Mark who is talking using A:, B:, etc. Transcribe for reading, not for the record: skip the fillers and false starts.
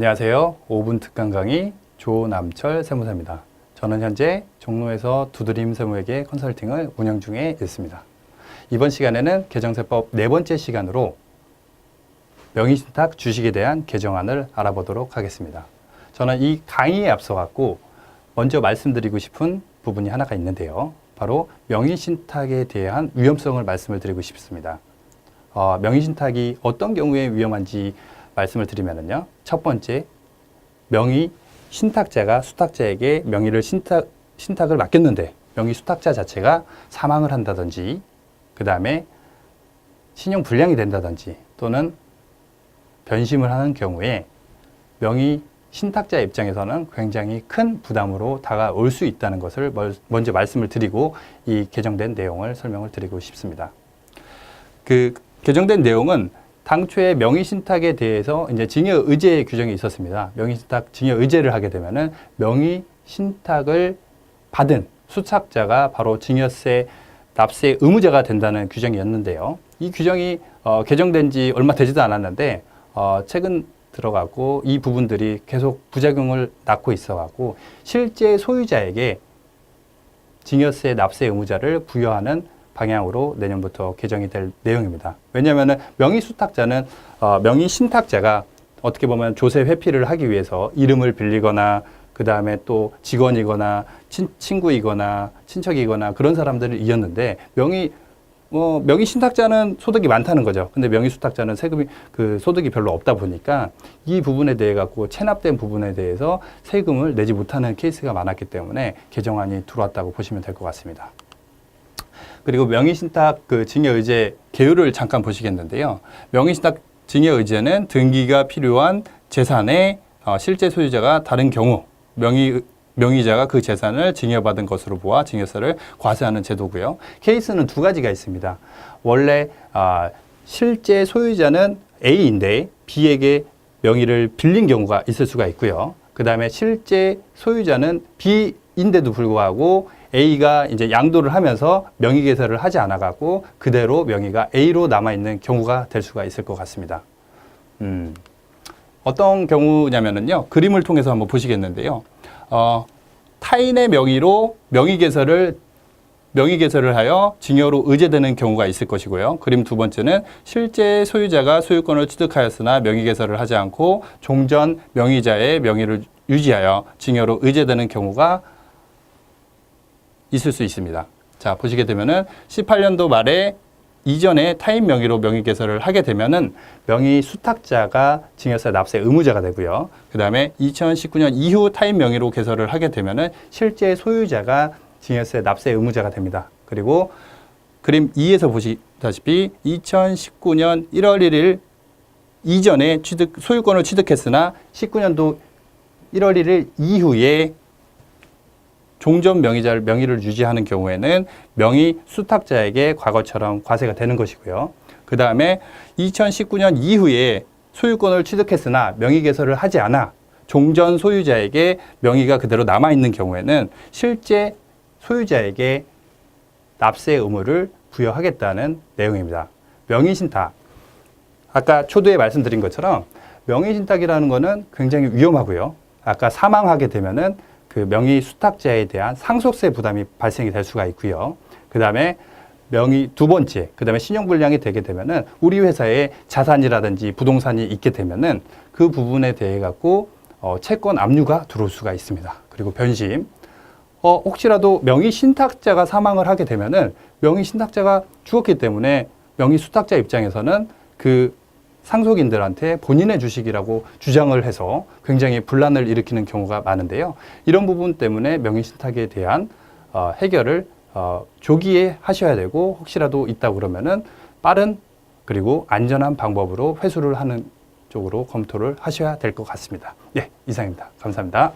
A: 안녕하세요. 5분 특강 강의 조남철 세무사입니다. 저는 현재 종로에서 두드림 세무회계 컨설팅을 운영 중에 있습니다. 이번 시간에는 개정세법 네 번째 시간으로 명의신탁 주식에 대한 개정안을 알아보도록 하겠습니다. 저는 이 강의에 앞서 갖고 먼저 말씀드리고 싶은 부분이 하나가 있는데요. 바로 명의신탁에 대한 위험성을 말씀을 드리고 싶습니다. 명의신탁이 어떤 경우에 위험한지 말씀을 드리면요. 첫 번째, 명의 신탁자가 수탁자에게 명의를 신탁을 맡겼는데 명의 수탁자 자체가 사망을 한다든지, 그 다음에 신용 불량이 된다든지 또는 변심을 하는 경우에 명의 신탁자 입장에서는 굉장히 큰 부담으로 다가올 수 있다는 것을 먼저 말씀을 드리고 이 개정된 내용을 설명을 드리고 싶습니다. 그 개정된 내용은 당초에 명의신탁에 대해서 이제 증여의제 규정이 있었습니다. 명의신탁 증여의제를 하게 되면은 명의신탁을 받은 수탁자가 바로 증여세 납세 의무자가 된다는 규정이었는데요. 이 규정이 개정된 지 얼마 되지도 않았는데 최근 들어가고 이 부분들이 계속 부작용을 낳고 있어가고 실제 소유자에게 증여세 납세 의무자를 부여하는 방향으로 내년부터 개정이 될 내용입니다. 왜냐하면 명의수탁자는 명의신탁자가 어떻게 보면 조세 회피를 하기 위해서 이름을 빌리거나 그 다음에 또 직원이거나 친구이거나 친척이거나 그런 사람들을 이었는데 명의신탁자는 소득이 많다는 거죠. 근데 명의수탁자는 소득이 별로 없다 보니까 이 부분에 대해 갖고 체납된 부분에 대해서 세금을 내지 못하는 케이스가 많았기 때문에 개정안이 들어왔다고 보시면 될 것 같습니다. 그리고 명의신탁 증여의제 개요를 잠깐 보시겠는데요. 명의신탁 증여의제는 등기가 필요한 재산의 실제 소유자가 다른 경우 명의자가 그 재산을 증여받은 것으로 보아 증여세를 과세하는 제도고요. 케이스는 두 가지가 있습니다. 원래 실제 소유자는 A인데 B에게 명의를 빌린 경우가 있을 수가 있고요. 그 다음에 실제 소유자는 B인데도 불구하고 A가 이제 양도를 하면서 명의 개설을 하지 않아 갖고 그대로 명의가 A로 남아 있는 경우가 될 수가 있을 것 같습니다. 어떤 경우냐면은요. 그림을 통해서 한번 보시겠는데요. 타인의 명의로 명의 개설을 하여 증여로 의제되는 경우가 있을 것이고요. 그림 두 번째는 실제 소유자가 소유권을 취득하였으나 명의 개설을 하지 않고 종전 명의자의 명의를 유지하여 증여로 의제되는 경우가 있을 수 있습니다. 자, 보시게 되면은 18년도 말에 이전에 타인 명의로 명의 개설을 하게 되면은 명의 수탁자가 증여세 납세 의무자가 되고요. 그 다음에 2019년 이후 타인 명의로 개설을 하게 되면은 실제 소유자가 증여세 납세 의무자가 됩니다. 그리고 그림 2에서 보시다시피 2019년 1월 1일 이전에 소유권을 취득했으나 19년도 1월 1일 이후에 종전 명의를 유지하는 경우에는 명의 수탁자에게 과거처럼 과세가 되는 것이고요. 그 다음에 2019년 이후에 소유권을 취득했으나 명의 개설을 하지 않아 종전 소유자에게 명의가 그대로 남아있는 경우에는 실제 소유자에게 납세 의무를 부여하겠다는 내용입니다. 명의신탁. 아까 초두에 말씀드린 것처럼 명의신탁이라는 것은 굉장히 위험하고요. 아까 사망하게 되면은 그 명의 수탁자에 대한 상속세 부담이 발생이 될 수가 있고요. 그 다음에 두 번째, 그 다음에 신용불량이 되게 되면은 우리 회사에 자산이라든지 부동산이 있게 되면은 그 부분에 대해 갖고 채권 압류가 들어올 수가 있습니다. 그리고 변심. 혹시라도 명의 신탁자가 사망을 하게 되면은 명의 신탁자가 죽었기 때문에 명의 수탁자 입장에서는 그 상속인들한테 본인의 주식이라고 주장을 해서 굉장히 분란을 일으키는 경우가 많은데요. 이런 부분 때문에 명의신탁에 대한 해결을 조기에 하셔야 되고 혹시라도 있다 그러면은 빠른 그리고 안전한 방법으로 회수를 하는 쪽으로 검토를 하셔야 될 것 같습니다. 예, 이상입니다. 감사합니다.